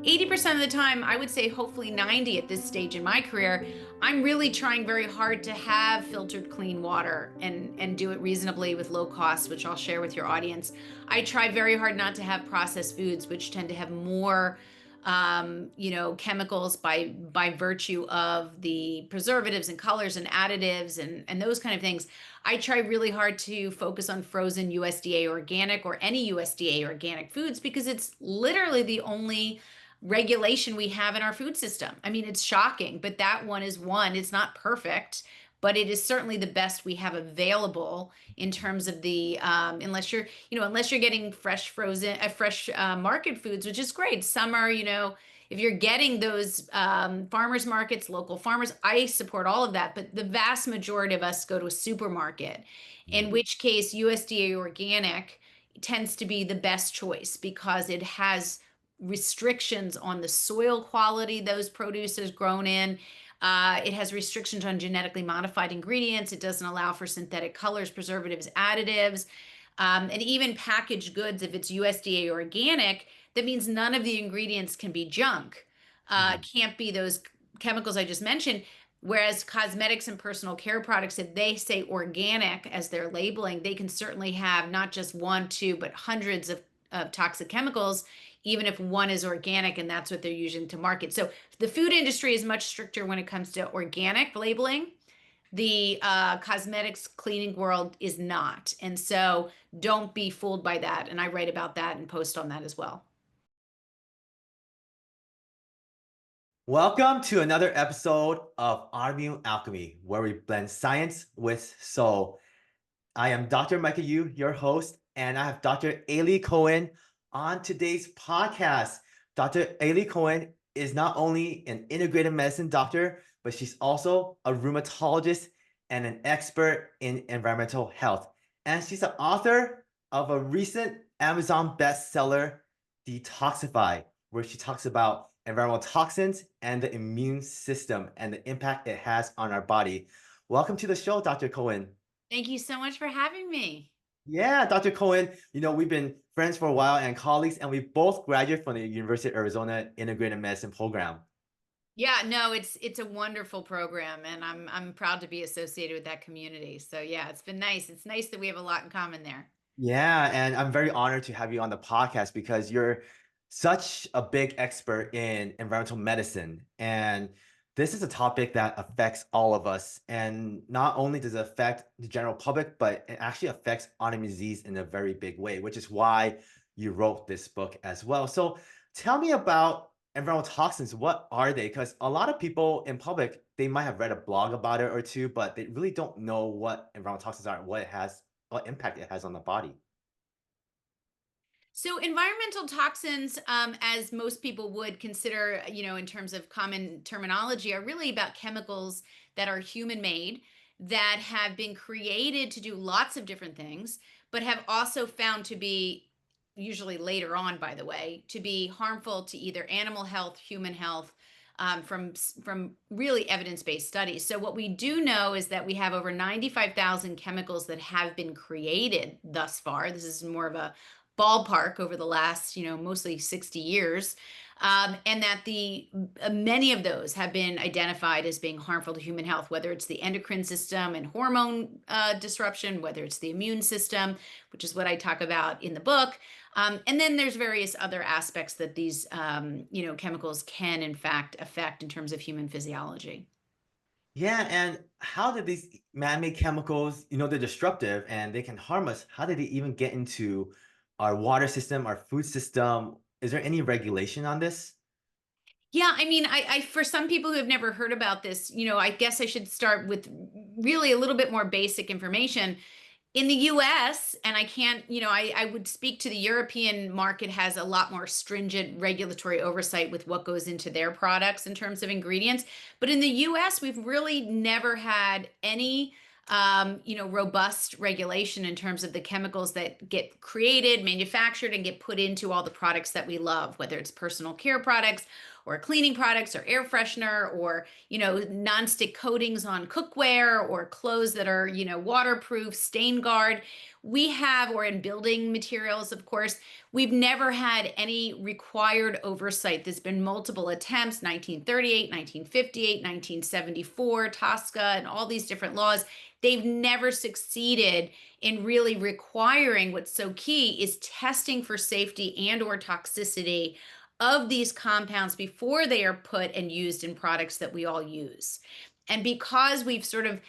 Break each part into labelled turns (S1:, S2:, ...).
S1: 80% of the time, I would say hopefully 90 at this stage in my career, I'm really trying very hard to have filtered clean water and do it reasonably with low cost, which I'll share with your audience. I try very hard not to have processed foods, which tend to have more chemicals by virtue of the preservatives and colors and additives and those kind of things. I try really hard to focus on frozen USDA organic or any USDA organic foods because it's literally the only regulation we have in our food system. I mean, it's shocking, but that one is one. It's not perfect, but it is certainly the best we have available in terms of the unless you're getting fresh frozen fresh market foods, which is great. Some are, if you're getting those farmers markets, local farmers, I support all of that. But the vast majority of us go to a supermarket, in which case USDA organic tends to be the best choice because it has restrictions on the soil quality those produce is grown in. It has restrictions on genetically modified ingredients. It doesn't allow for synthetic colors, preservatives, additives, and even packaged goods. If it's USDA organic, that means none of the ingredients can be junk.
S2: Mhm.
S1: Can't be those chemicals I just mentioned. Whereas cosmetics and personal care products, if they say organic as they're labeling, they can certainly have not just one, two, but hundreds of toxic chemicals, even if one is organic and that's what they're using to market. So the food industry is much stricter when it comes to organic labeling. The cosmetics cleaning world is not. And so don't be fooled by that. And I write about that and post on that as well.
S2: Welcome to another episode of Autoimmune Alchemy, where we blend science with soul. I am Dr. Micah Yu, your host, and I have Dr. Aly Cohen on today's podcast. Dr. Aly Cohen is not only an integrative medicine doctor, but she's also a rheumatologist and an expert in environmental health. And she's the author of a recent Amazon bestseller, Detoxify, where she talks about environmental toxins and the immune system and the impact it has on our body. Welcome to the show, Dr. Cohen.
S1: Thank you so much for having me.
S2: Yeah, Dr. Cohen, we've been friends for a while and colleagues, and we both graduated from the University of Arizona Integrated Medicine program.
S1: Yeah, no, it's a wonderful program and I'm proud to be associated with that community. So yeah, it's been nice. It's nice that we have a lot in common there.
S2: Yeah, and I'm very honored to have you on the podcast because you're such a big expert in environmental medicine. And this is a topic that affects all of us. And not only does it affect the general public, but it actually affects autoimmune disease in a very big way, which is why you wrote this book as well. So tell me about environmental toxins. What are they? Because a lot of people in public, they might have read a blog about it or two, but they really don't know what environmental toxins are and what impact it has on the body.
S1: So environmental toxins, as most people would consider, in terms of common terminology, are really about chemicals that are human made that have been created to do lots of different things, but have also found to be, usually later on, by the way, to be harmful to either animal health, human health, from really evidence-based studies. So what we do know is that we have over 95,000 chemicals that have been created thus far. This is more of a ballpark over the last, mostly 60 years. And that the many of those have been identified as being harmful to human health, whether it's the endocrine system and hormone disruption, whether it's the immune system, which is what I talk about in the book. And then there's various other aspects that these, chemicals can in fact affect in terms of human physiology.
S2: Yeah, and how did these man-made chemicals, they're disruptive and they can harm us. How did they even get into our water system, our food system? Is there any regulation on this?
S1: Yeah, I mean, for some people who have never heard about this, I guess I should start with really a little bit more basic information. In the US, and I can't, I would speak to the European market has a lot more stringent regulatory oversight with what goes into their products in terms of ingredients. But in the US, we've really never had any robust regulation in terms of the chemicals that get created, manufactured, and get put into all the products that we love, whether it's personal care products or cleaning products or air freshener or, nonstick coatings on cookware or clothes that are, waterproof, stain guard. we have, or in building materials, of course, we've never had any required oversight. There's been multiple attempts, 1938, 1958, 1974, TSCA, and all these different laws. They've never succeeded in really requiring what's so key is testing for safety and or toxicity of these compounds before they are put and used in products that we all use. And because we've sort of,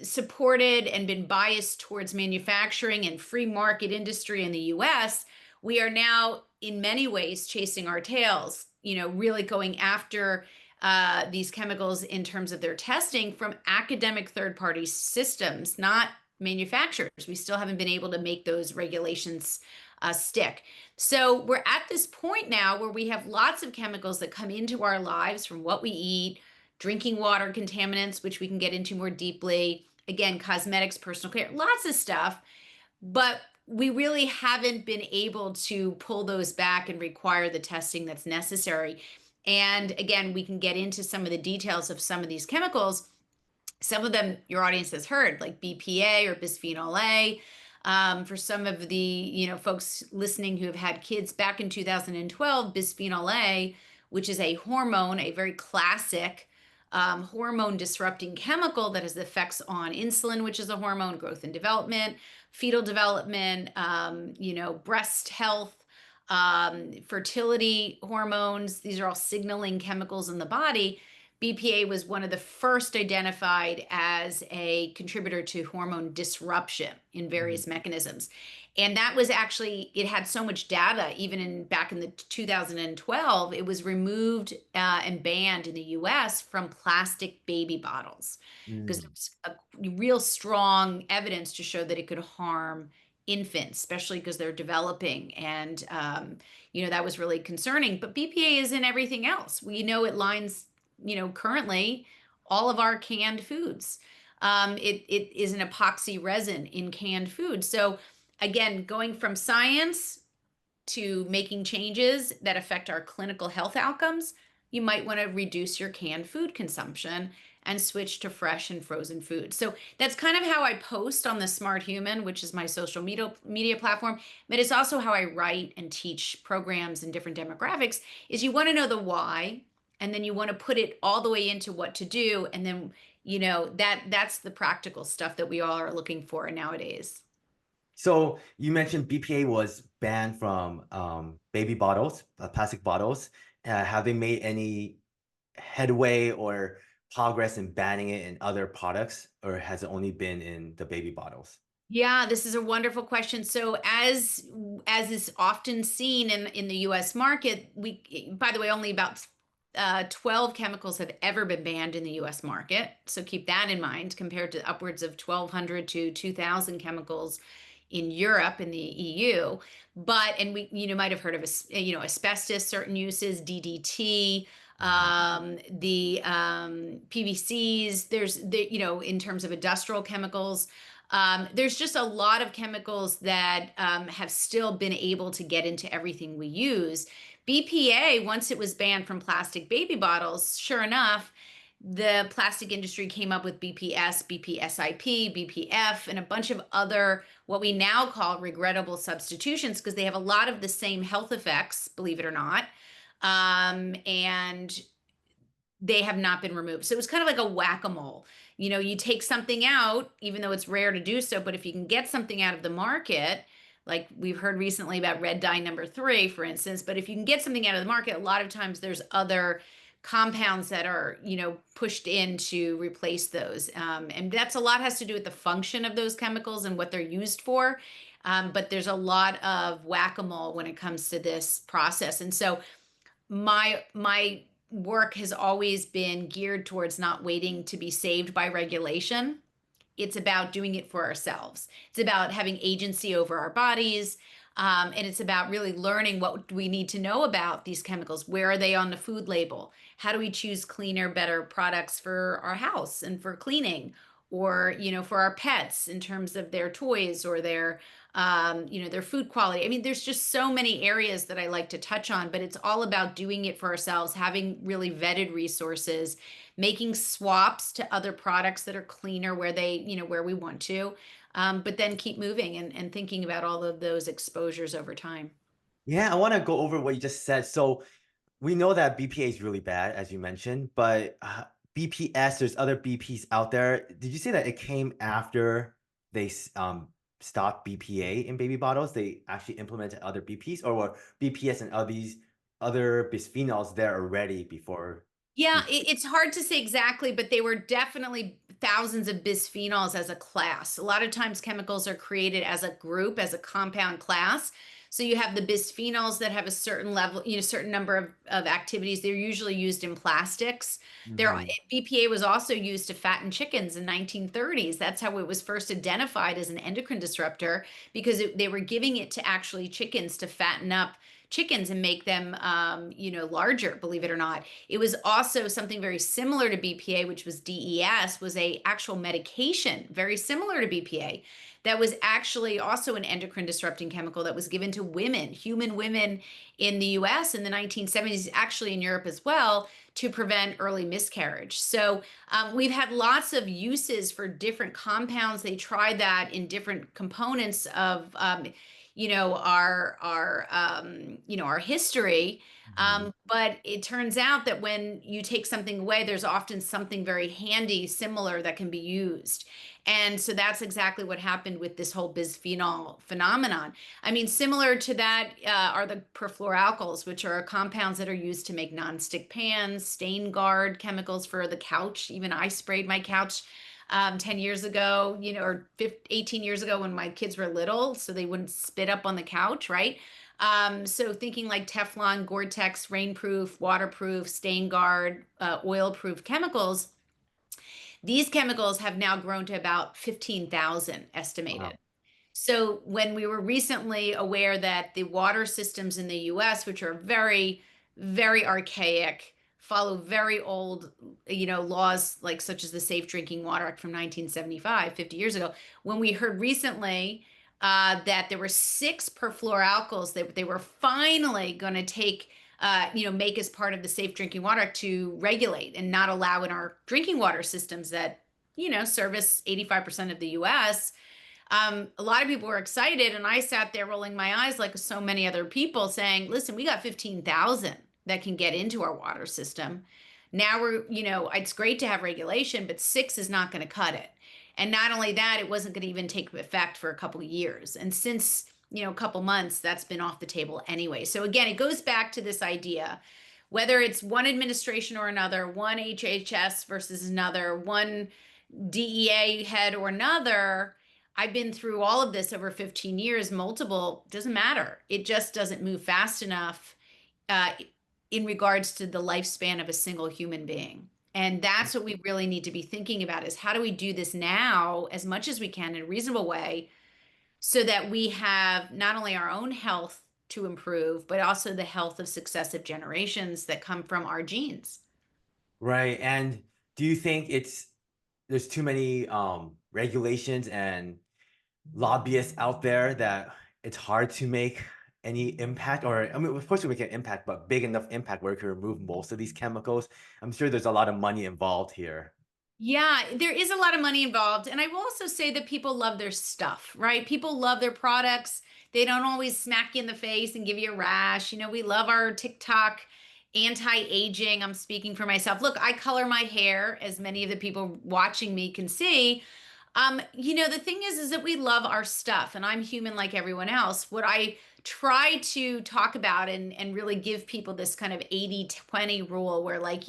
S1: supported and been biased towards manufacturing and free market industry in the US, we are now in many ways chasing our tails, really going after these chemicals in terms of their testing from academic third party systems, not manufacturers. We still haven't been able to make those regulations stick. So we're at this point now where we have lots of chemicals that come into our lives from what we eat, drinking water contaminants, which we can get into more deeply, again, cosmetics, personal care, lots of stuff. But we really haven't been able to pull those back and require the testing that's necessary. And again, we can get into some of the details of some of these chemicals. Some of them your audience has heard, like BPA or bisphenol A. For some of the folks listening who have had kids back in 2012, bisphenol A, which is a hormone, a very classic hormone disrupting chemical that has effects on insulin, which is a hormone, growth and development, fetal development, breast health, fertility hormones. These are all signaling chemicals in the body. BPA was one of the first identified as a contributor to hormone disruption in
S2: Mhm.
S1: various mechanisms. And that was actually, it had so much data, even back in the 2012, it was removed and banned in the US from plastic baby bottles because there
S2: Mm.
S1: was a real strong evidence to show that it could harm infants, especially because they're developing. And, that was really concerning. But BPA is in everything else. We know it lines currently all of our canned foods. It is an epoxy resin in canned food. So again, going from science to making changes that affect our clinical health outcomes, you might want to reduce your canned food consumption and switch to fresh and frozen food. So that's kind of how I post on the Smart Human, which is my social media platform, but it's also how I write and teach programs in different demographics is you want to know the why and then you want to put it all the way into what to do and then that's the practical stuff that we all are looking for nowadays.
S2: So you mentioned BPA was banned from baby bottles, plastic bottles. Have they made any headway or progress in banning it in other products, or has it only been in the baby bottles?
S1: Yeah, this is a wonderful question. So as is often seen in the US market, we by the way, only about 12 chemicals have ever been banned in the US market. So keep that in mind compared to upwards of 1,200 to 2,000 chemicals in Europe in the EU. But and we might have heard of asbestos, certain uses, DDT,
S2: Mhm.
S1: the PVCs. There's in terms of industrial chemicals. There's just a lot of chemicals that have still been able to get into everything we use. BPA, once it was banned from plastic baby bottles, sure enough, the plastic industry came up with BPS, BPSIP, BPF, and a bunch of other what we now call regrettable substitutions because they have a lot of the same health effects, believe it or not. And they have not been removed. So it was kind of like a whack-a-mole. You take something out, even though it's rare to do so, but if you can get something out of the market, like we've heard recently about red dye number 3, for instance, but if you can get something out of the market, a lot of times there's other compounds that are, pushed in to replace those. And that's a lot has to do with the function of those chemicals and what they're used for. But there's a lot of whack-a-mole when it comes to this process. And so my work has always been geared towards not waiting to be saved by regulation. It's about doing it for ourselves. It's about having agency over our bodies. And it's about really learning what we need to know about these chemicals. Where are they on the food label? How do we choose cleaner, better products for our house and for cleaning? Or, for our pets in terms of their toys or their food quality. I mean, there's just so many areas that I like to touch on, but it's all about doing it for ourselves, having really vetted resources, making swaps to other products that are cleaner where where we want to. but then keep moving and thinking about all of those exposures over time.
S2: Yeah, I want to go over what you just said. So we know that BPA is really bad, as you mentioned, but BPS, there's other BPs out there. Did you say that it came after they stopped BPA in baby bottles? They actually implemented other BPs, or were BPS and these other bisphenols there already before
S1: Yeah,
S2: BPA?
S1: it's hard to say exactly, but they were definitely thousands of bisphenols as a class. A lot of times chemicals are created as a group, as a compound class. So you have the bisphenols that have a certain level, certain number of activities. They're usually used in plastics. There,
S2: Mhm.
S1: BPA was also used to fatten chickens in 1930s. That's how it was first identified as an endocrine disruptor because they were giving it to actually chickens to fatten up chickens and make them, larger, believe it or not. It was also something very similar to BPA, which was DES, was a actual medication very similar to BPA that was actually also an endocrine disrupting chemical that was given to women, human women in the US in the 1970s, actually in Europe as well, to prevent early miscarriage. So we've had lots of uses for different compounds. They tried that in different components of our history.
S2: Mhm.
S1: But it turns out that when you take something away, there's often something very handy, similar that can be used. And so that's exactly what happened with this whole bisphenol phenomenon. I mean, similar to that are the perfluoralkyls, which are compounds that are used to make nonstick pans, stain guard chemicals for the couch. Even I sprayed my couch 10 years ago, or 15, 18 years ago when my kids were little, so they wouldn't spit up on the couch, right? So thinking like Teflon, Gore-Tex, rainproof, waterproof, stain guard, oil-proof chemicals, these chemicals have now grown to about 15,000 estimated.
S2: Wow.
S1: So when we were recently aware that the water systems in the US, which are very, very archaic, follow very old, laws like such as the Safe Drinking Water Act from 1975, 50 years ago, when we heard recently that there were six perfluoralkyls that they were finally going to make as part of the Safe Drinking Water Act to regulate and not allow in our drinking water systems that, service 85% of the US. A lot of people were excited, and I sat there rolling my eyes like so many other people saying, listen, we got 15,000 that can get into our water system. Now it's great to have regulation, but six is not going to cut it. And not only that, it wasn't going to even take effect for a couple of years. And since, a couple months, that's been off the table anyway. So again, it goes back to this idea, whether it's one administration or another, one HHS versus another, one DEA head or another. I've been through all of this over 15 years, multiple, doesn't matter. It just doesn't move fast enough uh, in regards to the lifespan of a single human being. And that's what we really need to be thinking about is how do we do this now as much as we can in a reasonable way so that we have not only our own health to improve, but also the health of successive generations that come from our genes.
S2: Right. And do you think there's too many regulations and lobbyists out there that it's hard to make any impact? Or I mean, of course we make an impact, but big enough impact where we can remove most of these chemicals? I'm sure there's a lot of money involved here.
S1: Yeah, there is a lot of money involved. And I will also say that people love their stuff, right? People love their products. They don't always smack you in the face and give you a rash. We love our TikTok anti-aging. I'm speaking for myself. Look, I color my hair, as many of the people watching me can see. The thing is that we love our stuff, and I'm human like everyone else. What I try to talk about and really give people this kind of 80-20 rule where, like,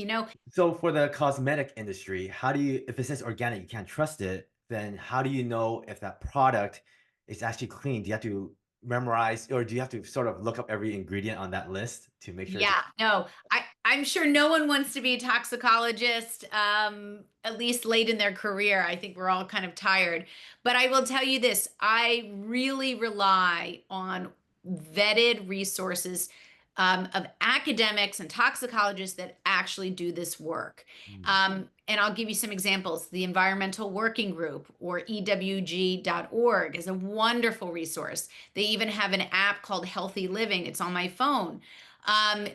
S2: So for the cosmetic industry, how do you, if it says organic, you can't trust it, then how do you know if that product is actually clean? Do you have to memorize, or do you have to sort of look up every ingredient on that list to make sure it's
S1: Yeah, no, I'm sure no one wants to be a toxicologist, at least late in their career. I think we're all kind of tired. But I will tell you this, I really rely on vetted resources of academics and toxicologists that actually do this work.
S2: Mm.
S1: And I'll give you some examples. The Environmental Working Group, or EWG.org, is a wonderful resource. They even have an app called Healthy Living. It's on my phone.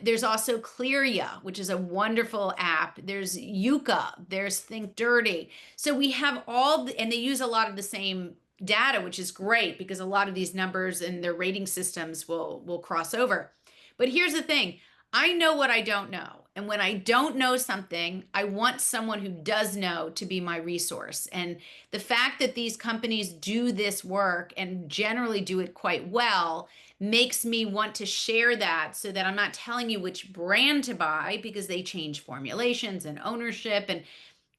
S1: There's also Clearia, which is a wonderful app. There's Yucca. There's Think Dirty. So we have and they use a lot of the same data, which is great because a lot of these numbers and their rating systems will cross over. But here's the thing. I know what I don't know. And when I don't know something, I want someone who does know to be my resource. And the fact that these companies do this work and generally do it quite well makes me want to share that so that I'm not telling you which brand to buy because they change formulations and ownership. And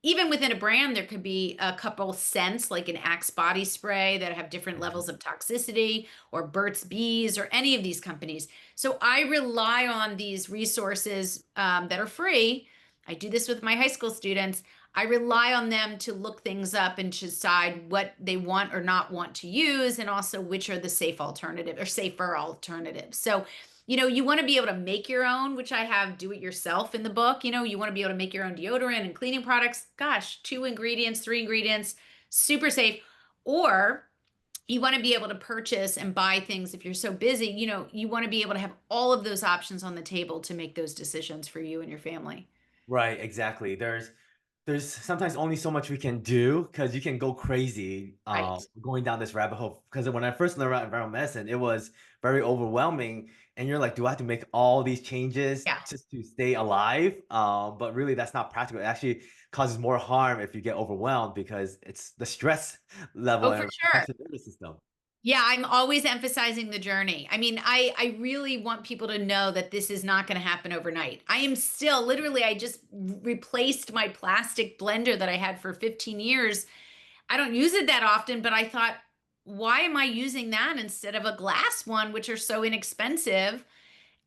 S1: even within a brand, there could be a couple scents like an Axe body spray that have different
S2: Mhm.
S1: levels of toxicity, or Burt's Bees, or any of these companies. So I rely on these resources that are free. I do this with my high school students. I rely on them to look things up and decide what they want or not want to use, and also which are the safe alternative or safer alternatives. So you want to be able to make your own, which I have do it yourself in the book. You want to be able to make your own deodorant and cleaning products. Gosh, 2 ingredients, 3 ingredients, super safe. Or you want to be able to purchase and buy things if you're so busy. You want to be able to have all of those options on the table to make those decisions for you and your family.
S2: Right, exactly. There's sometimes only so much we can do because you can go crazy
S1: Right.
S2: going down this rabbit hole. Because when I first learned about environmental medicine, it was very overwhelming, and you're like, do I have to make all these changes
S1: Yeah.
S2: just to stay alive? But really, that's not practical. It actually causes more harm if you get overwhelmed because it's the stress level
S1: Oh, for
S2: and
S1: sure.
S2: affects the nervous system.
S1: Yeah, I'm always emphasizing the journey. I mean, I really want people to know that this is not going to happen overnight. I am still literally, I just replaced my plastic blender that I had for 15 years. I don't use it that often, but I thought, why am I using that instead of a glass one, which are so inexpensive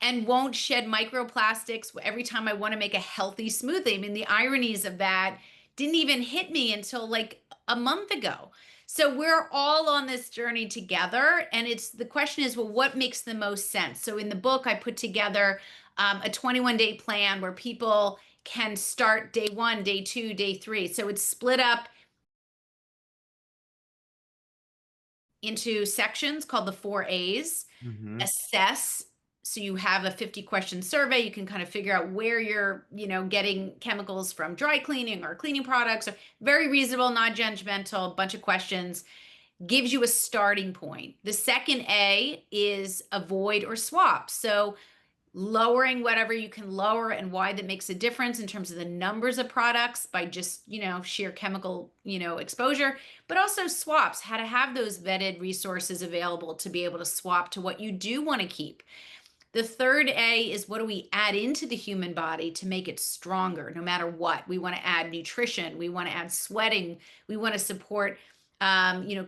S1: and won't shed microplastics every time I want to make a healthy smoothie? I mean, the ironies of that didn't even hit me until like a month ago. So we're all on this journey together. And it's the question is, well, what makes the most sense? So in the book, I put together a 21-day plan where people can start day one, day two, day three. So it's split up into sections called the 4 A's.
S2: Hmm.
S1: Assess. So you have a 50-question survey. You can kind of figure out where you're, getting chemicals from dry cleaning or cleaning products. Or very reasonable, not judgmental, bunch of questions. Gives you a starting point. The second A is avoid or swap. So lowering whatever you can lower and why that makes a difference in terms of the numbers of products by just sheer chemical exposure, but also swaps, how to have those vetted resources available to be able to swap to what you do want to keep. The third A is, what do we add into the human body to make it stronger no matter what? We want to add nutrition. We want to add sweating. We want to support,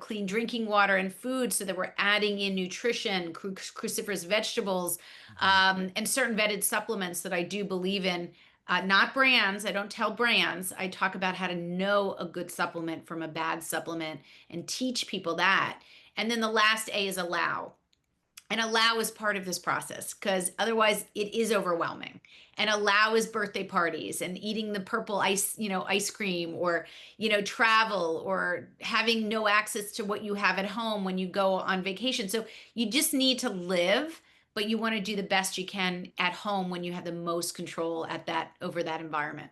S1: clean drinking water and food so that we're adding in nutrition, cruciferous vegetables, and certain vetted supplements that I do believe in. Not brands. I don't tell brands. I talk about how to know a good supplement from a bad supplement and teach people that. And then the last A is allow, and allow is part of this process because otherwise it is overwhelming. And allow is birthday parties and eating the purple ice cream, or travel, or having no access to what you have at home when you go on vacation. So you just need to live, but you want to do the best you can at home when you have the most control at that over that environment.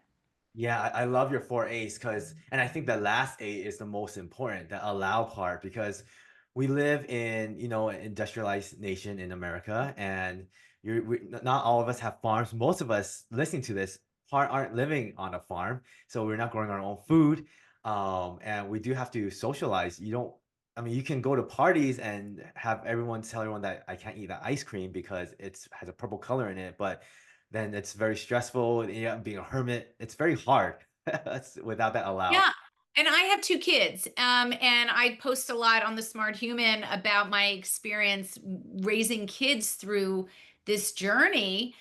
S2: Yeah, I love your 4 A's and I think the last A is the most important, the allow part, because we live in, an industrialized nation in America, and not all of us have farms. Most of us listening to this aren't living on a farm, so we're not growing our own food. And we do have to socialize. I mean, you can go to parties and have everyone tell everyone that I can't eat that ice cream because it's has a purple color in it, but then it's very stressful. Yeah, being a hermit, it's very hard. That's without that allow.
S1: Yeah. And I have 2 kids, and I post a lot on the Smart Human about my experience raising kids through this journey.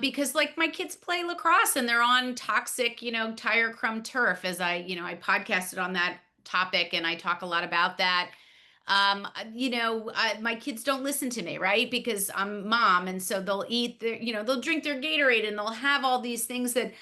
S1: Because like my kids play lacrosse and they're on toxic, tire crumb turf, as I podcasted on that topic and I talk a lot about that. My kids don't listen to me, right? Because I'm mom. And so they'll eat they'll drink their Gatorade and they'll have all these things that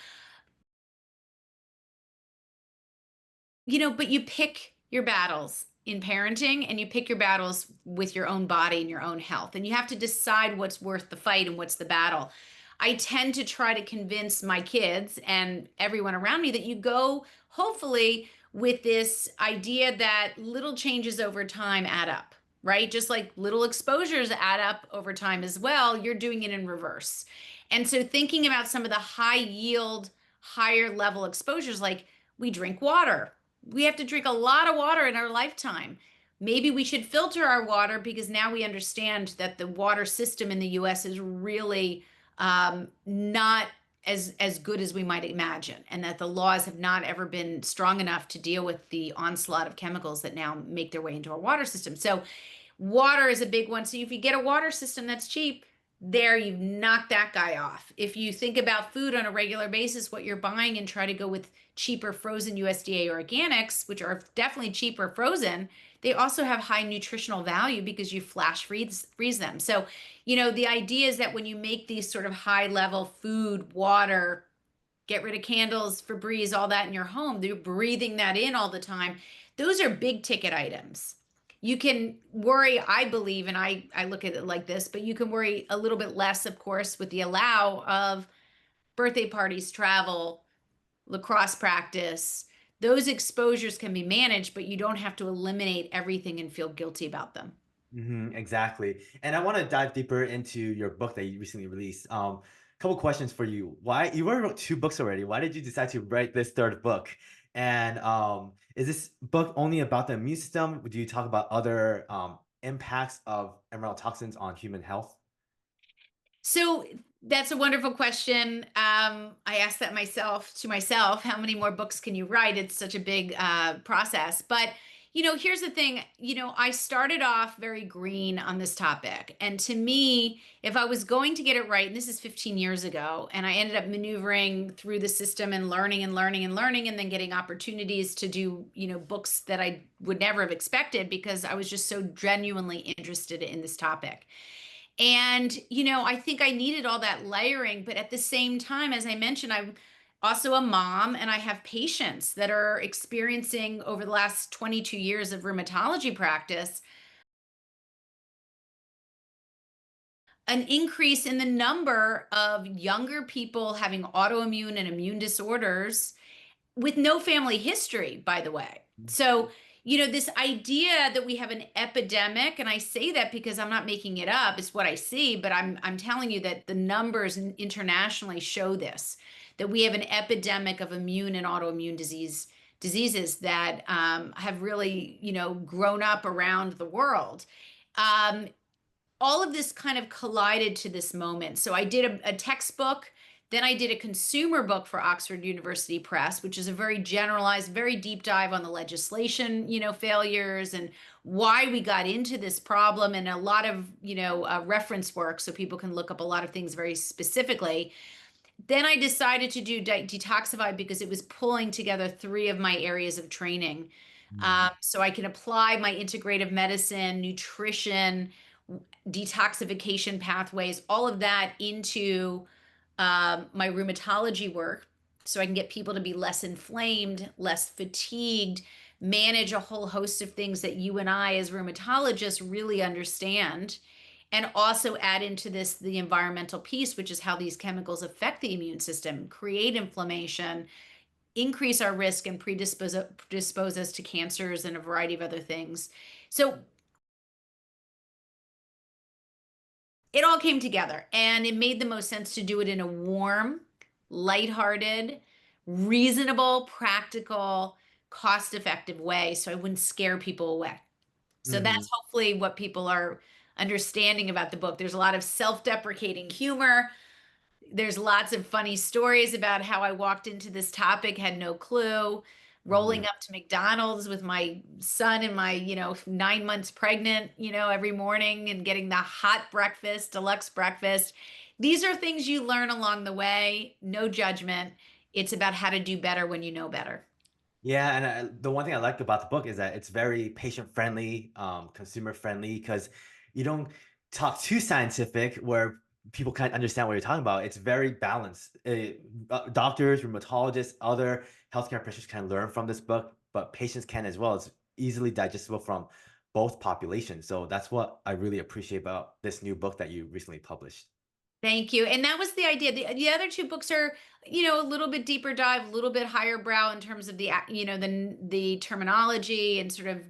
S1: but you pick your battles in parenting, and you pick your battles with your own body and your own health. And you have to decide what's worth the fight and what's the battle. I tend to try to convince my kids and everyone around me that you go, hopefully, with this idea that little changes over time add up, right? Just like little exposures add up over time as well, you're doing it in reverse. And so thinking about some of the high yield, higher level exposures, like we drink water. We have to drink a lot of water in our lifetime. Maybe we should filter our water because now we understand that the water system in the US is really not as good as we might imagine, and that the laws have not ever been strong enough to deal with the onslaught of chemicals that now make their way into our water system. So water is a big one. So if you get a water system that's cheap, there you've knocked that guy off. If you think about food on a regular basis, what you're buying, and try to go with cheaper frozen USDA organics, which are definitely cheaper frozen, they also have high nutritional value because you flash freeze them. So, the idea is that when you make these sort of high level food, water, get rid of candles, Febreze, all that in your home, you're breathing that in all the time. Those are big ticket items. You can worry, I believe, and I look at it like this, but you can worry a little bit less, of course, with the allow of birthday parties, travel, lacrosse practice. Those exposures can be managed, but you don't have to eliminate everything and feel guilty about them.
S2: Exactly. And I want to dive deeper into your book that you recently released. Couple questions for you. Why you already wrote two books already? Why did you decide to write this third book? And is this book only about the immune system? Do you talk about other impacts of emerald toxins on human health?
S1: So that's a wonderful question. I asked that to myself, how many more books can you write? It's such a big process. But, here's the thing, I started off very green on this topic. And to me, if I was going to get it right, and this is 15 years ago, and I ended up maneuvering through the system and learning and learning and learning, and then getting opportunities to do, books that I would never have expected because I was just so genuinely interested in this topic. And, I think I needed all that layering. But at the same time, as I mentioned, I'm also a mom and I have patients that are experiencing over the last 22 years of rheumatology practice an increase in the number of younger people having autoimmune and immune disorders with no family history, by the way. So, this idea that we have an epidemic, and I say that because I'm not making it up, it's what I see, but I'm telling you that the numbers internationally show this, that we have an epidemic of immune and autoimmune diseases that have really, grown up around the world. Um, all of this kind of collided to this moment. So I did a textbook, then I did a consumer book for Oxford University Press, which is a very generalized, very deep dive on the legislation, failures and why we got into this problem, and a lot of, reference work so people can look up a lot of things very specifically. Then I decided to do Detoxify because it was pulling together three of my areas of training.
S2: Mm.
S1: So I can apply my integrative medicine, nutrition, detoxification pathways, all of that into my rheumatology work so I can get people to be less inflamed, less fatigued, manage a whole host of things that you and I, as rheumatologists, really understand. And also add into this the environmental piece, which is how these chemicals affect the immune system, create inflammation, increase our risk, and predispose us to cancers and a variety of other things. So it all came together, and it made the most sense to do it in a warm, lighthearted, reasonable, practical, cost-effective way so I wouldn't scare people away. So
S2: hmm
S1: that's hopefully what people are understanding about the book. There's a lot of self-deprecating humor. There's lots of funny stories about how I walked into this topic, had no clue, rolling up to McDonald's with my son and my, 9 months pregnant, every morning, and getting the hot breakfast, deluxe breakfast. These are things you learn along the way, no judgment. It's about how to do better when you know better.
S2: Yeah, and the one thing I like about the book is that it's very patient friendly, consumer friendly, because you don't talk too scientific where people can't understand what you're talking about. It's very balanced. Doctors, rheumatologists, other healthcare professionals can learn from this book, but patients can as well. It's easily digestible from both populations. So that's what I really appreciate about this new book that you recently published.
S1: Thank you. And that was the idea. The other two books are, a little bit deeper dive, a little bit higher brow in terms of the terminology and sort of,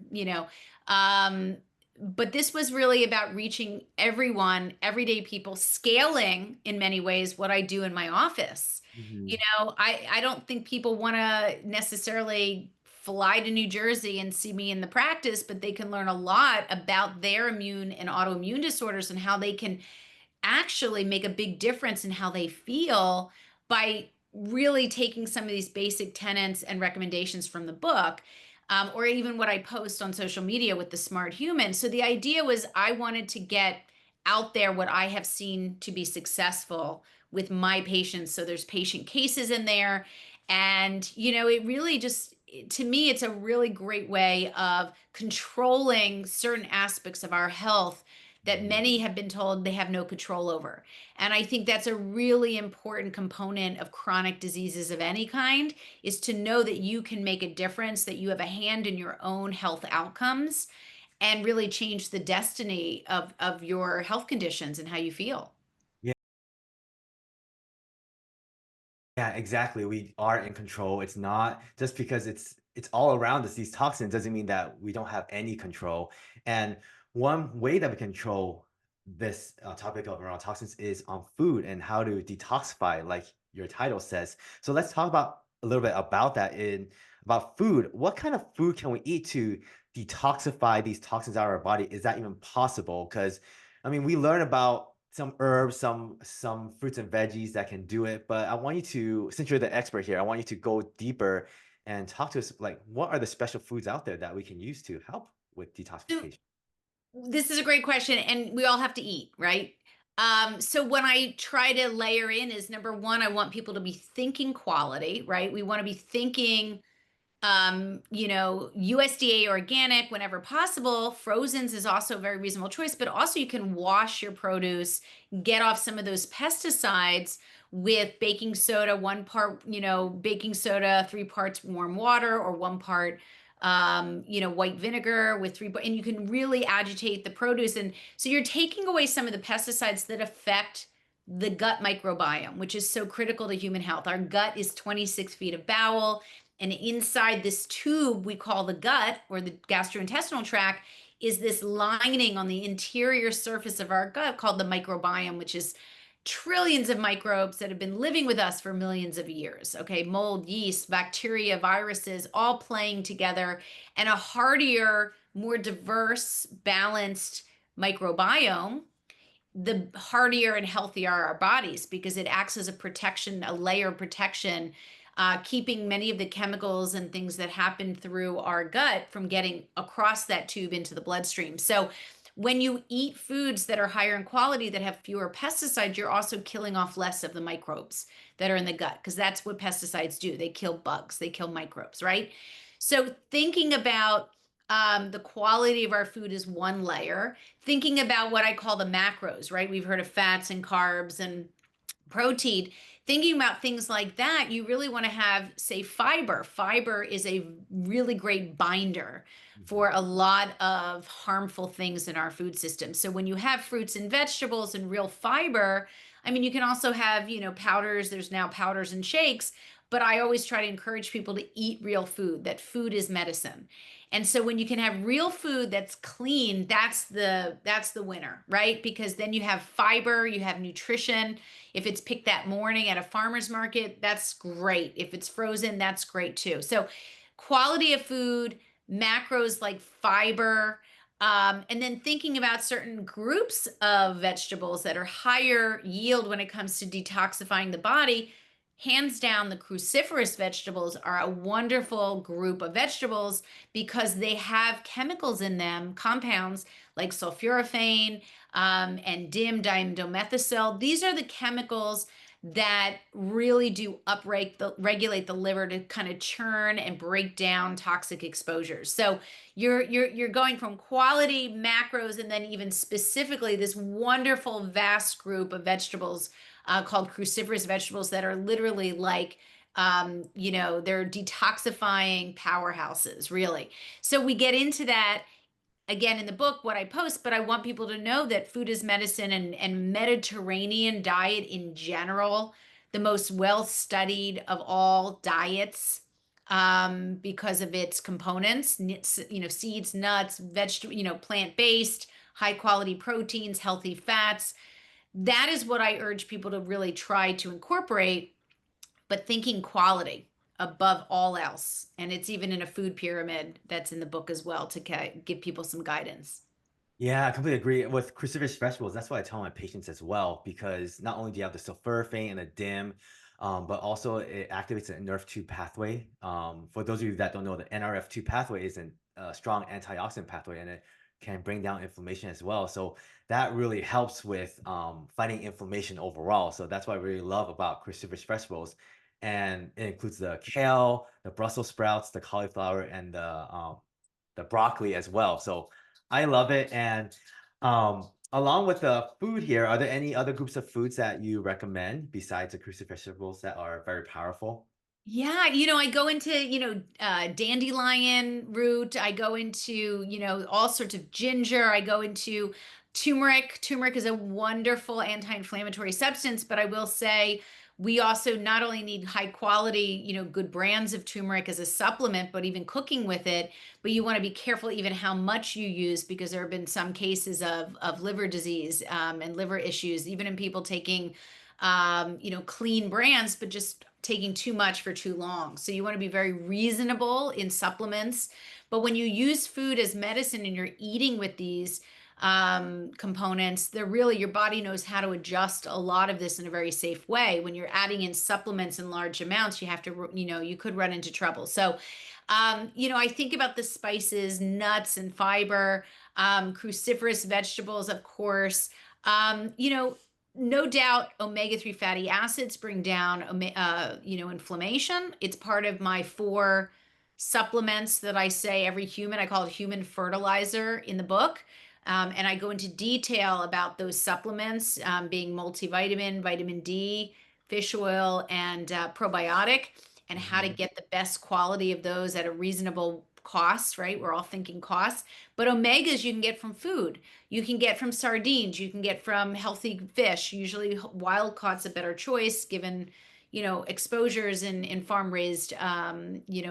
S1: um, but this was really about reaching everyone, everyday people, scaling in many ways what I do in my office.
S2: Mhm.
S1: I don't think people want to necessarily fly to New Jersey and see me in the practice, but they can learn a lot about their immune and autoimmune disorders and how they can actually make a big difference in how they feel by really taking some of these basic tenets and recommendations from the book, or even what I post on social media with the smart human. So the idea was I wanted to get out there what I have seen to be successful with my patients. So there's patient cases in there. And, it really just, to me, it's a really great way of controlling certain aspects of our health that
S2: Mhm.
S1: many have been told they have no control over. And I think that's a really important component of chronic diseases of any kind, is to know that you can make a difference, that you have a hand in your own health outcomes and really change the destiny of your health conditions and how you feel.
S2: Yeah, exactly. We are in control. It's not just because it's all around us, these toxins doesn't mean that we don't have any control. And one way that we control this topic of around toxins is on food and how to detoxify, like your title says. So let's talk about a little bit about that in about food. What kind of food can we eat to detoxify these toxins out of our body? Is that even possible? Because I mean, we learn about some herbs, some fruits and veggies that can do it. But I want you to, since you're the expert here, I want you to go deeper and talk to us like what are the special foods out there that we can use to help with
S1: So
S2: detoxification?
S1: this is a great question, and we all have to eat, right? So when I try to layer in is number one, I want people to be thinking quality, right? We want to be thinking USDA organic whenever possible. Frozen's is also a very reasonable choice, but also you can wash your produce, get off some of those pesticides with baking soda, 1 part, baking soda, 3 parts warm water, or 1 part, white vinegar with and you can really agitate the produce. And so you're taking away some of the pesticides that affect the gut microbiome, which is so critical to human health. Our gut is 26 feet of bowel. And inside this tube we call the gut, or the gastrointestinal tract, is this lining on the interior surface of our gut called the microbiome, which is trillions of microbes that have been living with us for millions of years. Okay, mold, yeast, bacteria, viruses, all playing together, and a hardier, more diverse, balanced microbiome, the hardier and healthier our bodies, because it acts as a protection, a layer of protection, keeping many of the chemicals and things that happen through our gut from getting across that tube into the bloodstream. So when you eat foods that are higher in quality, that have fewer pesticides, you're also killing off less of the microbes that are in the gut, because that's what pesticides do. They kill bugs, they kill microbes, right? So thinking about the quality of our food is one layer. Thinking about what I call the macros, right? We've heard of fats and carbs and protein. Thinking about things like that, you really want to have, say, fiber. Fiber is a really great binder
S2: Mhm.
S1: for a lot of harmful things in our food system. So when you have fruits and vegetables and real fiber, I mean, you can also have, powders. There's now powders and shakes, but I always try to encourage people to eat real food, that food is medicine. And so when you can have real food that's clean, that's the winner, right? Because then you have fiber, you have nutrition. If it's picked that morning at a farmer's market, that's great. If it's frozen, that's great too. So quality of food, macros like fiber, and then thinking about certain groups of vegetables that are higher yield when it comes to detoxifying the body. Hands down, the cruciferous vegetables are a wonderful group of vegetables because they have chemicals in them, compounds like sulforaphane, and dimethyl. These are the chemicals that really do regulate the liver to kind of churn and break down toxic exposures. So you're going from quality macros, and then even specifically this wonderful vast group of vegetables, called cruciferous vegetables, that are literally like, they're detoxifying powerhouses, really. So we get into that. again in the book what I post, but I want people to know that food is medicine, and Mediterranean diet in general, the most well studied of all diets, because of its components, seeds, nuts, vegetable, plant based, high quality proteins, healthy fats. That is what I urge people to really try to incorporate, but thinking quality above all else. And it's even in a food pyramid that's in the book as well to give people some guidance.
S2: Yeah, I completely agree with cruciferous vegetables. That's what I tell my patients as well, because not only do you have the sulforaphane and the DIM, but also it activates the NRF2 pathway. For those of you that don't know, the NRF2 pathway is a strong antioxidant pathway, and it can bring down inflammation as well. So that really helps with fighting inflammation overall. So that's what I really love about cruciferous vegetables. And it includes the kale, the Brussels sprouts, the cauliflower, and the broccoli as well. So I love it. And along with the food here, are there any other groups of foods that you recommend besides the cruciferous vegetables that are very powerful?
S1: Yeah, I go into, dandelion root. I go into, all sorts of ginger. I go into turmeric. Turmeric is a wonderful anti-inflammatory substance, but I will say we also not only need high quality, good brands of turmeric as a supplement, but even cooking with it. But you want to be careful even how much you use, because there have been some cases of liver disease, and liver issues, even in people taking clean brands, but just taking too much for too long. So you want to be very reasonable in supplements. But when you use food as medicine and you're eating with these components, they're really, your body knows how to adjust a lot of this in a very safe way. When you're adding in supplements in large amounts, you have to, you could run into trouble. So, I think about the spices, nuts, and fiber, cruciferous vegetables, of course. No doubt omega-3 fatty acids bring down inflammation. It's part of my 4 supplements that I say every human, I call it human fertilizer in the book. And I go into detail about those supplements, being multivitamin, vitamin D, fish oil, and probiotic, and how to
S2: Mhm.
S1: get the best quality of those at a reasonable cost, right? We're all thinking costs. But omegas you can get from food. You can get from sardines. You can get from healthy fish. Usually wild caught's a better choice given, exposures in farm raised,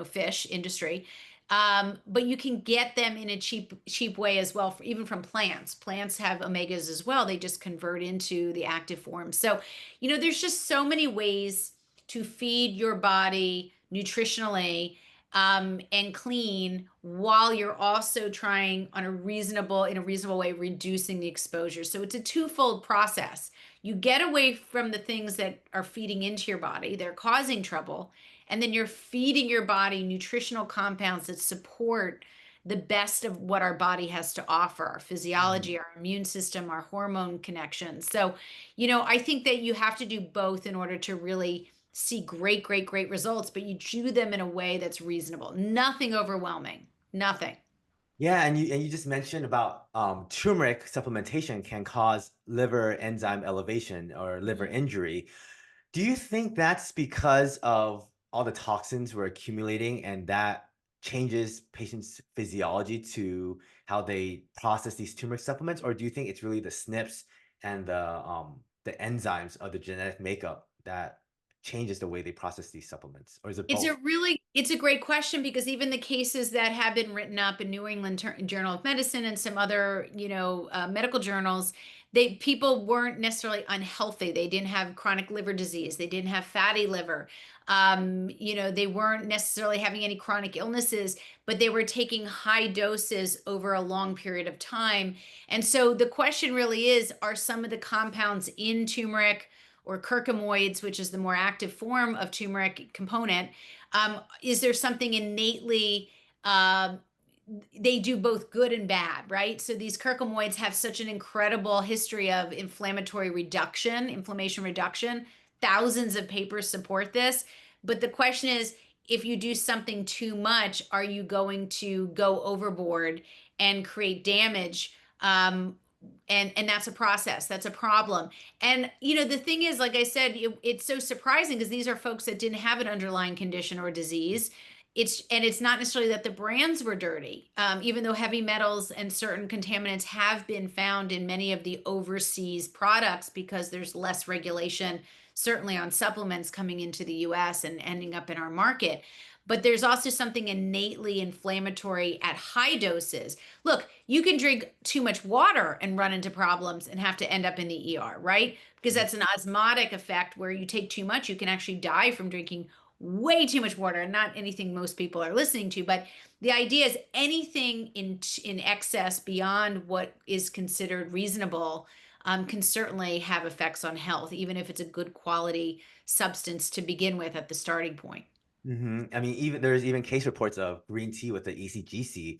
S1: fish industry. But you can get them in a cheap way as well, even from plants. Plants have omegas as well. They just convert into the active form. So, there's just so many ways to feed your body nutritionally, and clean, while you're also trying in a reasonable way, reducing the exposure. So it's a twofold process. You get away from the things that are feeding into your body, they're causing trouble, and then you're feeding your body nutritional compounds that support the best of what our body has to offer, our
S2: Mhm.
S1: physiology, our immune system, our hormone connections. So, I think that you have to do both in order to really see great, great, great results, but you do them in a way that's reasonable. Nothing overwhelming. Nothing.
S2: Yeah, and you just mentioned about turmeric supplementation can cause liver enzyme elevation or liver injury. Do you think that's because of all the toxins we're accumulating and that changes patients' physiology to how they process these turmeric supplements? Or do you think it's really the SNPs and the enzymes of the genetic makeup that changes the way they process these supplements? Or is it both?
S1: It's a great question, because even the cases that have been written up in New England Journal of Medicine and some other, medical journals, people weren't necessarily unhealthy. They didn't have chronic liver disease. They didn't have fatty liver. They weren't necessarily having any chronic illnesses, but they were taking high doses over a long period of time. And so the question really is, are some of the compounds in turmeric or curcumoids, which is the more active form of turmeric component, is there something innately, um, they do both good and bad, right? So these curcumoids have such an incredible history of inflammation reduction. Thousands of papers support this. But the question is, if you do something too much, are you going to go overboard and create damage? And that's a process. That's a problem. And the thing is, like I said, it's so surprising because these are folks that didn't have an underlying condition or disease. It's not necessarily that the brands were dirty, even though heavy metals and certain contaminants have been found in many of the overseas products because there's less regulation, certainly on supplements coming into the US and ending up in our market. But there's also something innately inflammatory at high doses. Look, you can drink too much water and run into problems and have to end up in the ER, right? Because
S2: Mhm.
S1: that's an osmotic effect where you take too much, you can actually die from drinking way too much water, and not anything most people are listening to. But the idea is anything in excess beyond what is considered reasonable can certainly have effects on health, even if it's a good quality substance to begin with at the starting point.
S2: I mean, even there's even case reports of green tea with the ECGC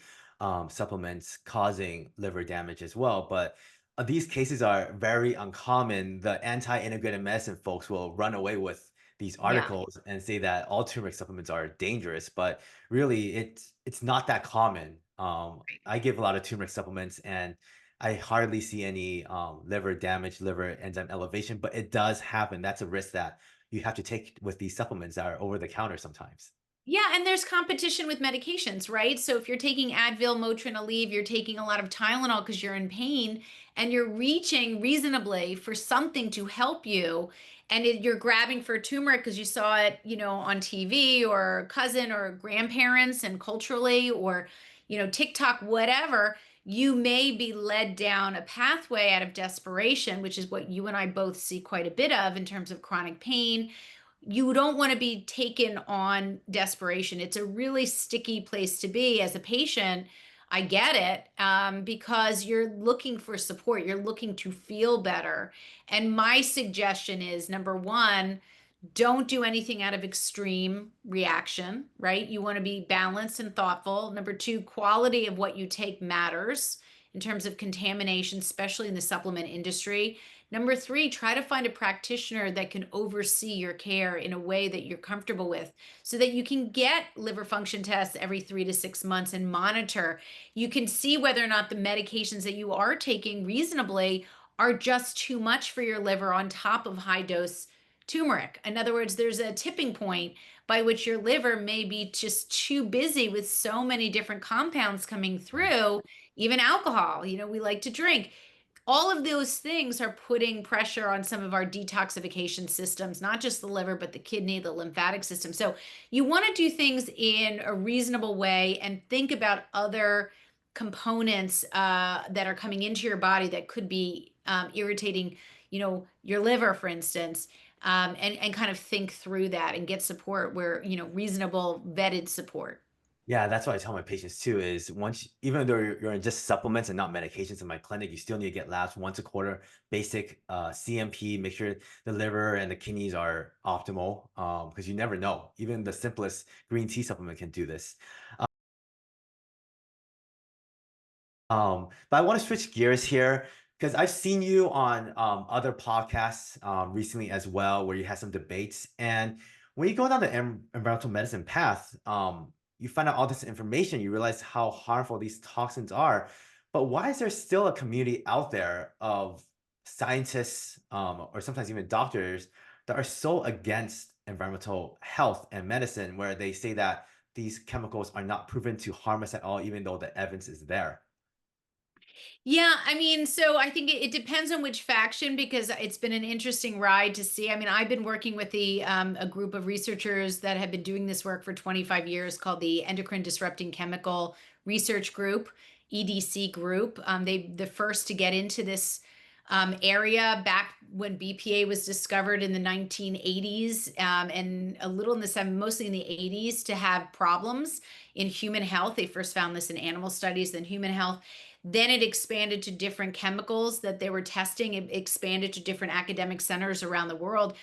S2: supplements causing liver damage as well. But these cases are very uncommon. The anti-integrated medicine folks will run away with these
S1: Yeah.
S2: articles and say that all turmeric supplements are dangerous, but really it's not that common. I give a lot of turmeric supplements and I hardly see any liver damage, liver enzyme elevation, but it does happen. That's a risk that you have to take with these supplements that are over the counter sometimes.
S1: Yeah, and there's competition with medications, right? So if you're taking Advil, Motrin, Aleve, you're taking a lot of Tylenol because you're in pain and you're reaching reasonably for something to help you, and you're grabbing for turmeric because you saw it, on TV or cousin or grandparents and culturally or, TikTok, whatever, you may be led down a pathway out of desperation, which is what you and I both see quite a bit of in terms of chronic pain. You don't want to be taken on desperation. It's a really sticky place to be as a patient. I get it, because you're looking for support. You're looking to feel better. And my suggestion is number one, don't do anything out of extreme reaction, right? You want to be balanced and thoughtful. Number two, quality of what you take matters in terms of contamination, especially in the supplement industry. Number three, try to find a practitioner that can oversee your care in a way that you're comfortable with so that you can get liver function tests every 3 to 6 months and monitor. You can see whether or not the medications that you are taking reasonably are just too much for your liver on top of high dose turmeric. In other words, there's a tipping point by which your liver may be just too busy with so many different compounds coming through, even alcohol. We like to drink. All of those things are putting pressure on some of our detoxification systems, not just the liver, but the kidney, the lymphatic system. So you want to do things in a reasonable way and think about other components that are coming into your body that could be irritating, your liver, for instance, and kind of think through that and get support where, reasonable vetted support.
S2: Yeah, that's what I tell my patients too, is even though you're in just supplements and not medications in my clinic, you still need to get labs once a quarter, basic CMP, make sure the liver and the kidneys are optimal, because you never know. Even the simplest green tea supplement can do this. But I want to switch gears here because I've seen you on other podcasts recently as well, where you had some debates. And when you go down the environmental medicine path, you find out all this information, you realize how harmful these toxins are. But why is there still a community out there of scientists, or sometimes even doctors that are so against environmental health and medicine, where they say that these chemicals are not proven to harm us at all, even though the evidence is there?
S1: Yeah, I mean, so I think it depends on which faction because it's been an interesting ride to see. I mean, I've been working with a group of researchers that have been doing this work for 25 years called the Endocrine Disrupting Chemical Research Group, EDC group. They the first to get into this area back when BPA was discovered in the 1980s, and a little in the mostly in the 80s to have problems in human health. They first found this in animal studies, then human health. Then it expanded to different chemicals that they were testing. It expanded to different academic centers around the world.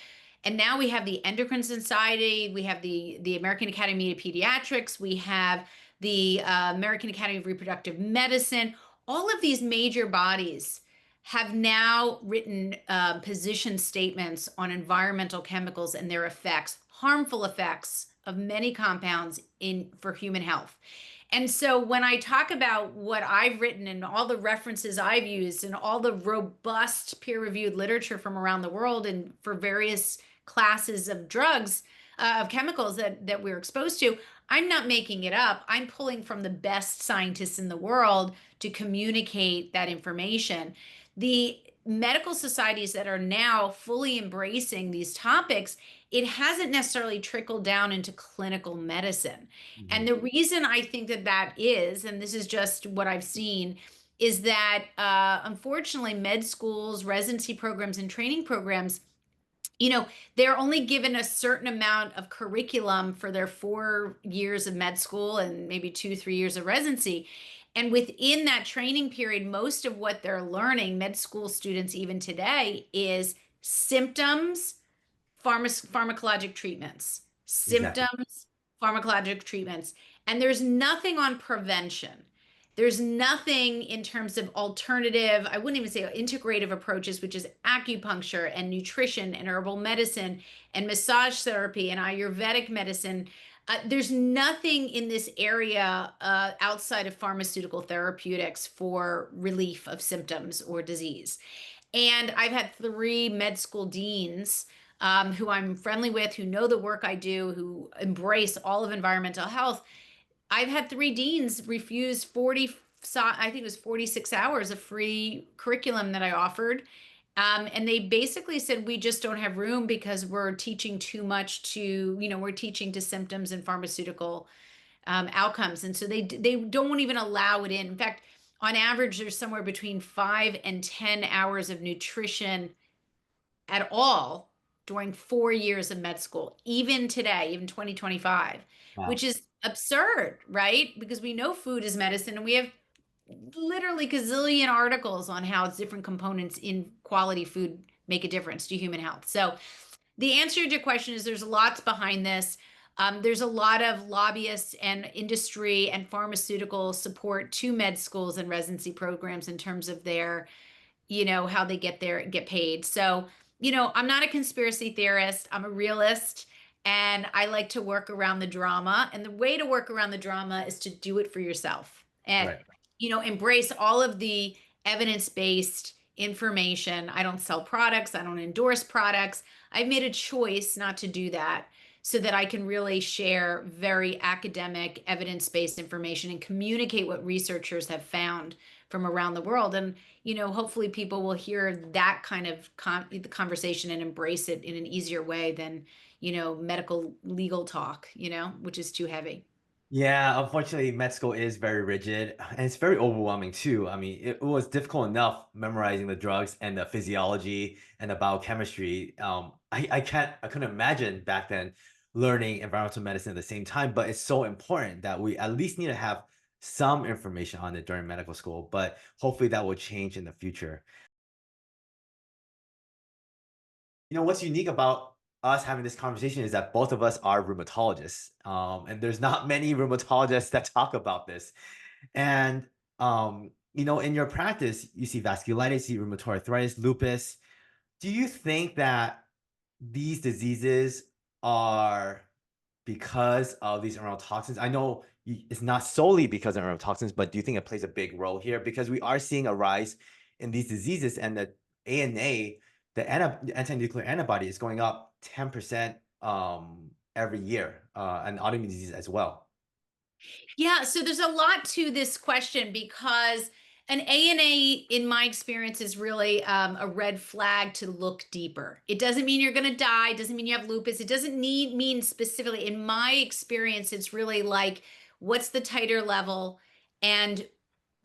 S1: And now we have the Endocrine Society, we have the American Academy of Pediatrics, we have the American Academy of Reproductive Medicine. All of these major bodies have now written position statements on environmental chemicals and their effects, harmful effects of many compounds in for human health. And so when I talk about what I've written and all the references I've used and all the robust peer-reviewed literature from around the world and for various classes of drugs, of chemicals that we're exposed to, I'm not making it up. I'm pulling from the best scientists in the world to communicate that information. The medical societies that are now fully embracing these topics, it hasn't necessarily trickled down into clinical medicine. And
S2: Mhm.
S1: the reason I think that that is, and this is just what I've seen, is that unfortunately, med schools, residency programs, and training programs, they're only given a certain amount of curriculum for their 4 years of med school and maybe 2, 3 years of residency. And within that training period, most of what they're learning, med school students even today, is symptoms, pharmacologic treatments,
S2: Exactly.
S1: symptoms, pharmacologic treatments, and there's nothing on prevention. There's nothing in terms of alternative, I wouldn't even say integrative approaches, which is acupuncture and nutrition and herbal medicine and massage therapy and Ayurvedic medicine. There's nothing in this area outside of pharmaceutical therapeutics for relief of symptoms or disease. And I've had three med school deans who I'm friendly with, who know the work I do, who embrace all of environmental health. I've had three deans refuse 40, I think it was 46 hours of free curriculum that I offered. And they basically said, we just don't have room because we're teaching too much to, we're teaching to symptoms and pharmaceutical outcomes. And so they don't even allow it in. In fact, on average, there's somewhere between 5 and 10 hours of nutrition at all during 4 years of med school, even today, even 2025, which
S2: Wow.
S1: is absurd, right? Because we know food is medicine and we have literally gazillion articles on how its different components in quality food make a difference to human health. So the answer to your question is there's lots behind this. There's a lot of lobbyists and industry and pharmaceutical support to med schools and residency programs in terms of their how they get paid. So, I'm not a conspiracy theorist. I'm a realist and I like to work around the drama. And the way to work around the drama is to do it for yourself and,
S2: Right.
S1: embrace all of the evidence-based information. I don't sell products. I don't endorse products. I've made a choice not to do that so that I can really share very academic, evidence-based information and communicate what researchers have found from around the world. And hopefully people will hear that kind of the conversation and embrace it in an easier way than, medical legal talk, which is too heavy.
S2: Yeah, unfortunately, med school is very rigid and it's very overwhelming too. I mean, it was difficult enough memorizing the drugs and the physiology and the biochemistry. I couldn't imagine back then learning environmental medicine at the same time, but it's so important that we at least need to have some information on it during medical school. But hopefully that will change in the future. What's unique about us having this conversation is that both of us are rheumatologists, and there's not many rheumatologists that talk about this. And in your practice, you see vasculitis, you see rheumatoid arthritis, lupus. Do you think that these diseases are because of these neurotoxins? I know it's not solely because of neurotoxins, but do you think it plays a big role here? Because we are seeing a rise in these diseases, and the ANA, the anti-nuclear antibody, is going up 10% every year, and autoimmune disease as well.
S1: Yeah, so there's a lot to this question because an ANA, in my experience, is really a red flag to look deeper. It doesn't mean you're going to die. It doesn't mean you have lupus. It doesn't mean specifically. In my experience, it's really like, what's the titer level, and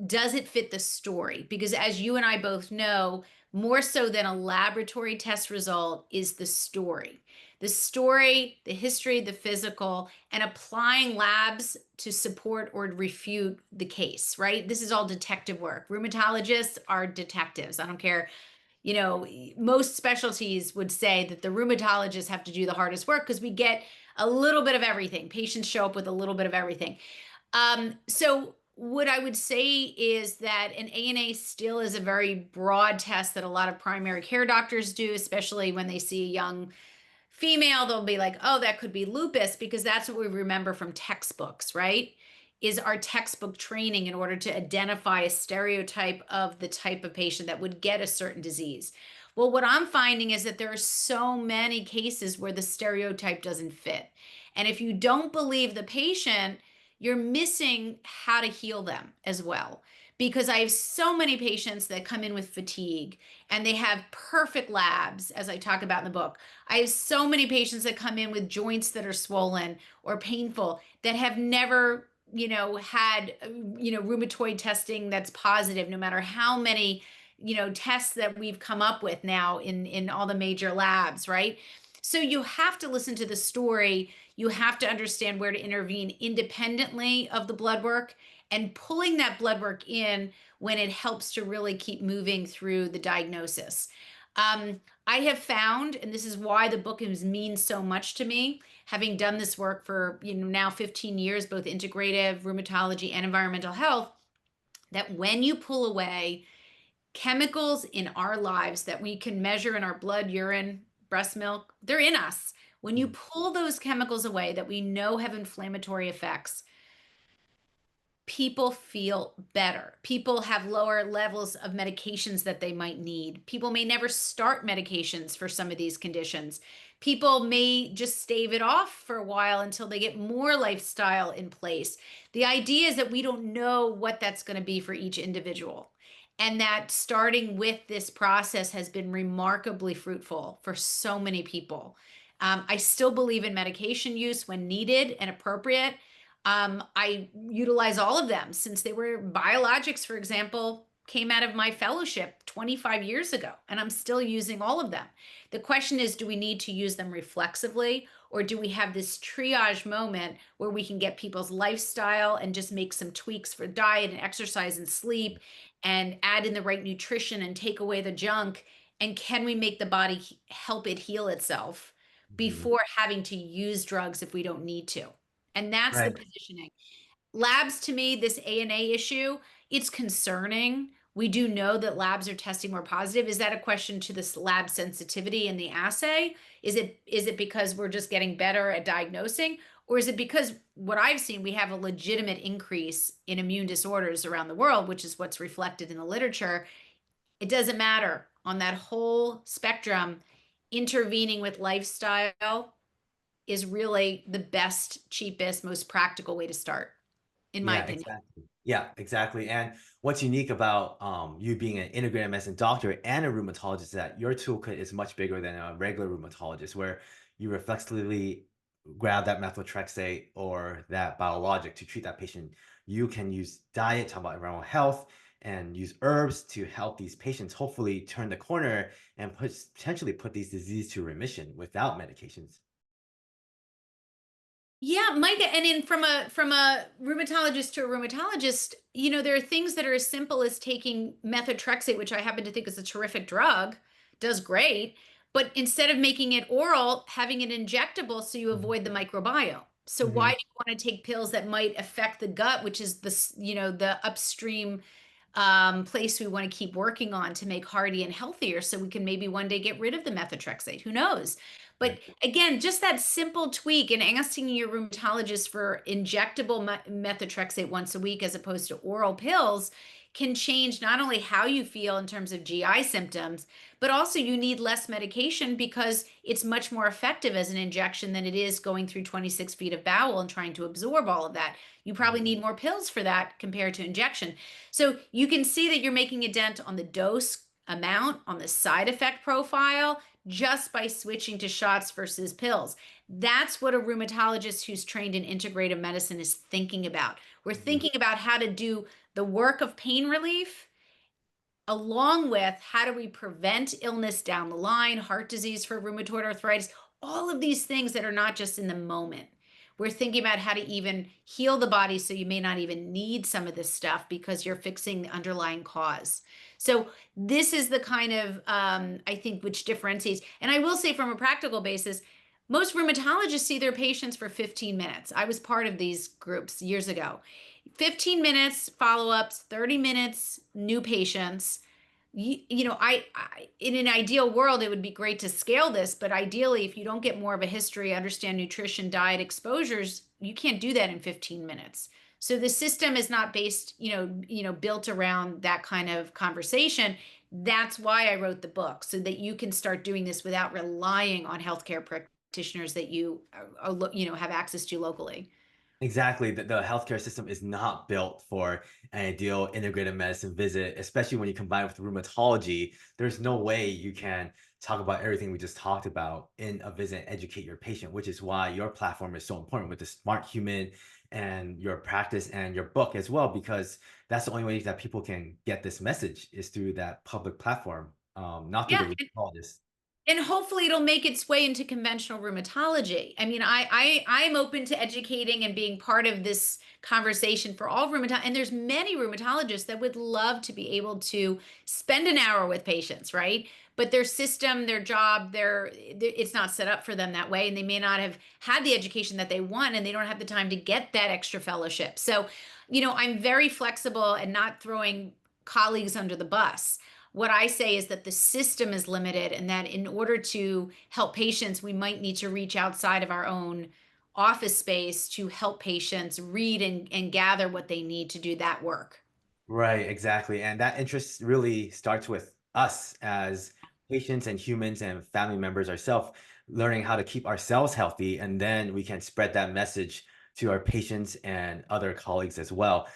S1: does it fit the story? Because as you and I both know, more so than a laboratory test result is the story. The story, the history, the physical, and applying labs to support or refute the case, right? This is all detective work. Rheumatologists are detectives. I don't care. Most specialties would say that the rheumatologists have to do the hardest work because we get a little bit of everything. Patients show up with a little bit of everything. So what I would say is that an ANA still is a very broad test that a lot of primary care doctors do, especially when they see a young female. They'll be like, oh, that could be lupus, because that's what we remember from textbooks, right? Is our textbook training in order to identify a stereotype of the type of patient that would get a certain disease. Well, what I'm finding is that there are so many cases where the stereotype doesn't fit. And if you don't believe the patient, you're missing how to heal them as well. Because I have so many patients that come in with fatigue and they have perfect labs, as I talk about in the book. I have so many patients that come in with joints that are swollen or painful that have never, had, rheumatoid testing that's positive, no matter how many, tests that we've come up with now in all the major labs, right? So you have to listen to the story. You have to understand where to intervene independently of the blood work and pulling that blood work in when it helps to really keep moving through the diagnosis. I have found, and this is why the book means so much to me, having done this work for now 15 years, both integrative rheumatology and environmental health, that when you pull away chemicals in our lives that we can measure in our blood, urine, breast milk, they're in us. When you
S2: Mhm.
S1: pull those chemicals away that we know have inflammatory effects, people feel better. People have lower levels of medications that they might need. People may never start medications for some of these conditions. People may just stave it off for a while until they get more lifestyle in place. The idea is that we don't know what that's going to be for each individual. And that starting with this process has been remarkably fruitful for so many people. I still believe in medication use when needed and appropriate. I utilize all of them since they were biologics, for example, came out of my fellowship 25 years ago, and I'm still using all of them. The question is, do we need to use them reflexively, or do we have this triage moment where we can get people's lifestyle and just make some tweaks for diet and exercise and sleep and add in the right nutrition and take away the junk? And can we make the body help it heal itself
S2: Mhm.
S1: before having to use drugs if we don't need to? And that's the
S2: Right.
S1: positioning. Labs, to me, this ANA issue, it's concerning. We do know that labs are testing more positive. Is that a question to this lab sensitivity in the assay? Is it because we're just getting better at diagnosing? Or is it because what I've seen, we have a legitimate increase in immune disorders around the world, which is what's reflected in the literature? It doesn't matter. On that whole spectrum, intervening with lifestyle is really the best, cheapest, most practical way to start, in my
S2: Yeah,
S1: opinion.
S2: exactly. Yeah, exactly. And what's unique about you being an integrated medicine doctor and a rheumatologist is that your toolkit is much bigger than a regular rheumatologist, where you reflexively grab that methotrexate or that biologic to treat that patient. You can use diet, talk about environmental health, and use herbs to help these patients hopefully turn the corner and potentially put these diseases to remission without medications.
S1: Yeah, Micah, and in from a rheumatologist to a rheumatologist, there are things that are as simple as taking methotrexate, which I happen to think is a terrific drug, does great, but instead of making it oral, having it injectable so you
S2: Mhm.
S1: avoid the microbiome. So why
S2: Mhm.
S1: do you want to take pills that might affect the gut, which is the upstream place we want to keep working on to make hardy and healthier so we can maybe one day get rid of the methotrexate. Who knows?
S2: Right.
S1: But again, just that simple tweak and asking your rheumatologist for injectable methotrexate once a week as opposed to oral pills can change not only how you feel in terms of GI symptoms, but also you need less medication because it's much more effective as an injection than it is going through 26 feet of bowel and trying to absorb all of that. You probably
S2: Mhm.
S1: need more pills for that compared to injection. So you can see that you're making a dent on the dose amount, on the side effect profile, just by switching to shots versus pills. That's what a rheumatologist who's trained in integrative medicine is thinking about. We're
S2: Mhm.
S1: thinking about how to do the work of pain relief along with how do we prevent illness down the line, heart disease for rheumatoid arthritis, all of these things that are not just in the moment. We're thinking about how to even heal the body so you may not even need some of this stuff because you're fixing the underlying cause. So, this is the kind of, I think, which differentiates. And I will say, from a practical basis, most rheumatologists see their patients for 15 minutes. I was part of these groups years ago. 15 minutes follow ups, 30 minutes new patients. In an ideal world, it would be great to scale this, but ideally, if you don't get more of a history, understand nutrition, diet, exposures, you can't do that in 15 minutes. So the system is not based, built around that kind of conversation. That's why I wrote the book, so that you can start doing this without relying on healthcare practitioners that you have access to locally.
S2: Exactly. The healthcare system is not built for an ideal integrated medicine visit, especially when you combine with rheumatology. There's no way you can talk about everything we just talked about in a visit and educate your patient, which is why your platform is so important with the smart human and your practice and your book as well, because that's the only way that people can get this message is through that public platform, not through
S1: Yeah,
S2: the rheumatologist.
S1: and hopefully it'll make its way into conventional rheumatology. I mean, I'm open to educating and being part of this conversation for all rheumatologists. And there's many rheumatologists that would love to be able to spend an hour with patients, right? But their system, their job, it's not set up for them that way, and they may not have had the education that they want, and they don't have the time to get that extra fellowship. So, I'm very flexible and not throwing colleagues under the bus. What I say is that the system is limited, and that in order to help patients, we might need to reach outside of our own office space to help patients read and gather what they need to do that work.
S2: Right, exactly. And that interest really starts with us as patients and humans and family members ourselves, learning how to keep ourselves healthy. And then we can spread that message to our patients and other colleagues as well.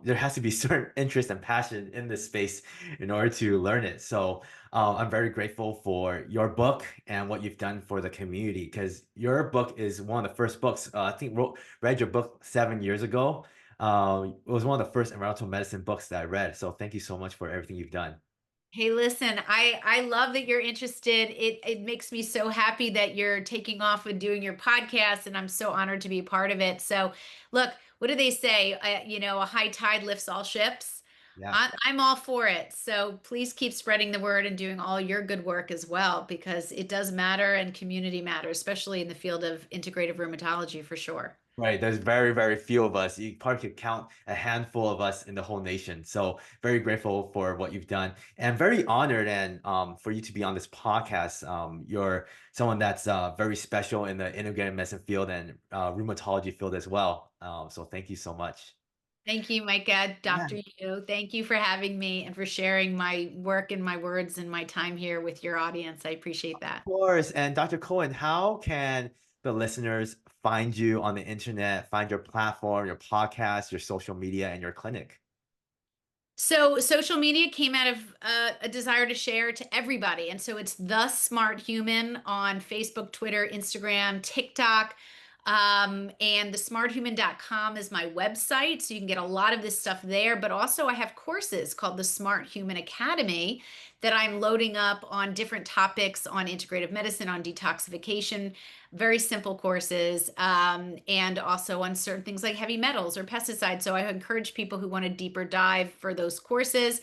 S2: There has to be certain interest and passion in this space in order to learn it. So I'm very grateful for your book and what you've done for the community, because your book is one of the first books, I think read your book 7 years ago. It was one of the first environmental medicine books that I read. So thank you so much for everything you've done.
S1: Hey, listen, I love that you're interested. It makes me so happy that you're taking off and doing your podcast, and I'm so honored to be a part of it. So, look, what do they say? A high tide lifts all ships.
S2: Yeah.
S1: I'm all for it. So please keep spreading the word and doing all your good work as well, because it does matter and community matters, especially in the field of integrative rheumatology for sure.
S2: Right. There's very, very few of us. You probably could count a handful of us in the whole nation. So very grateful for what you've done and very honored and for you to be on this podcast. You're someone that's very special in the integrated medicine field and rheumatology field as well. So thank you so much.
S1: Thank you, Micah,
S2: Yeah.
S1: Dr. Yu. Thank you for having me and for sharing my work and my words and my time here with your audience. I appreciate that.
S2: Course. And Dr. Cohen, how can the listeners find you on the internet, find your platform, your podcast, your social media, and your clinic?
S1: So social media came out of a desire to share to everybody. And so it's The Smart Human on Facebook, Twitter, Instagram, TikTok. And thesmarthuman.com is my website. So you can get a lot of this stuff there. But also, I have courses called the Smart Human Academy that I'm loading up on different topics on integrative medicine, on detoxification, very simple courses, and also on certain things like heavy metals or pesticides. So I encourage people who want a deeper dive for those courses.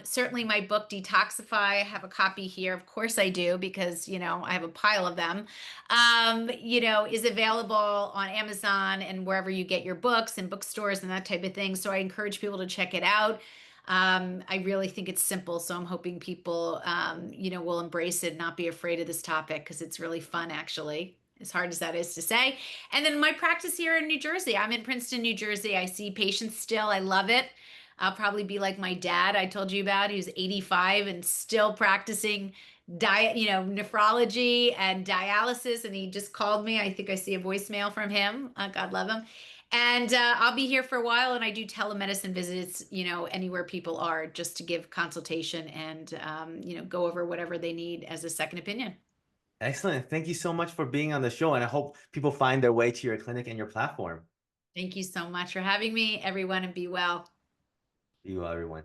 S1: Certainly, my book, Detoxify, I have a copy here. Of course, I do, because, I have a pile of them, is available on Amazon and wherever you get your books and bookstores and that type of thing. So I encourage people to check it out. I really think it's simple, so I'm hoping people, will embrace it, not be afraid of this topic, because it's really fun, actually, as hard as that is to say. And then my practice here in New Jersey. I'm in Princeton, New Jersey. I see patients still. I love it. I'll probably be like my dad I told you about, who's 85 and still practicing diet, nephrology and dialysis. And he just called me. I think I see a voicemail from him. God love him. And I'll be here for a while, and I do telemedicine visits, anywhere people are, just to give consultation and, go over whatever they need as a second opinion.
S2: Excellent. Thank you so much for being on the show. And I hope people find their way to your clinic and your platform.
S1: Thank you so much for having me, everyone, and be well.
S2: You, everyone.